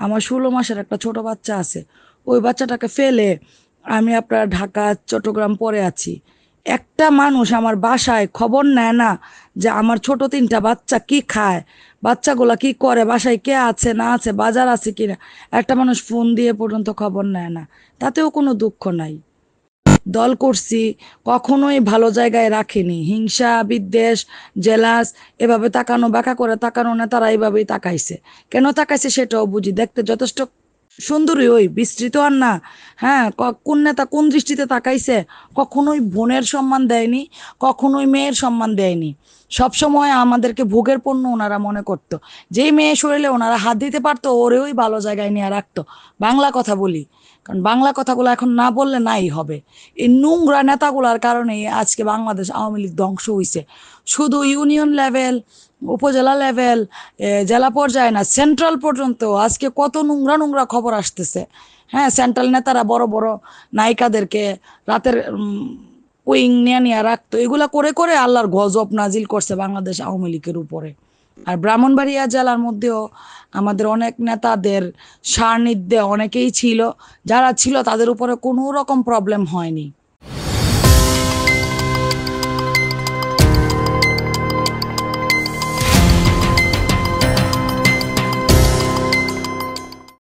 আমার 16 মাসের একটা ছোট বাচ্চা আছে, ওই বাচ্চাটাকে ফেলে আমি আপনার ঢাকা চট্টগ্রাম পরে আছি। একটা মানুষ আমার বাসায় খবর নেয় না যে আমার ছোট 3টা বাচ্চা কি খায়, বাচ্চাগুলা কি করে, বাসায় কে আছে না আছে, বাজার আছে কিনা। একটা মানুষ ফোন দিয়ে পর্যন্ত খবর নেয় না। তাতেও কোনো দুঃখ নাই। দল করছি, কখনোই ভালো জায়গায় রাখিনি। হিংসা, বিদ্বেষ, জেলাস, এভাবে তাকানো, বাঁকা করে তাকানো না, তারা এইভাবেই তাকাইছে। কেন তাকাইছে সেটাও বুঝি। দেখতে যথেষ্ট সুন্দরী, ওই বিস্তৃত আর না। হ্যাঁ, কোন নেতা কোন দৃষ্টিতে তাকাইছে? কখনোই বোনের সম্মান দেয়নি, কখনোই মেয়ের সম্মান দেয়নি। সবসময় আমাদেরকে ভোগের পণ্য ওনারা মনে করতো। যেই মেয়ে শরীরে ওনারা হাত দিতে পারতো, ওরেই ভালো জায়গায় নিয়ে রাখতো। বাংলা কথা বলি, কারণ বাংলা কথাগুলো এখন না বললে নাই হবে। এই নোংরা নেতাগুলার কারণেই আজকে বাংলাদেশ আওয়ামী লীগ ধ্বংস হয়েছে। শুধু ইউনিয়ন লেভেল, উপজেলা লেভেল, জেলা পর্যায়ে না, সেন্ট্রাল পর্যন্ত আজকে কত নোংরা নোংরা খবর আসতেছে। হ্যাঁ, সেন্ট্রাল নেতারা বড় বড় নায়িকাদেরকে রাতের উইং নিয়ে নিয়ে রাখতো। এগুলা করে করে আল্লাহর গজব নাজিল করছে বাংলাদেশ আওয়ামী লীগের উপরে। আর ব্রাহ্মণবাড়িয়া জেলার মধ্যেও আমাদের অনেক নেতাদের সান্নিধ্যে অনেকেই ছিল, যারা ছিল তাদের উপরে কোনো রকম প্রবলেম হয়নি।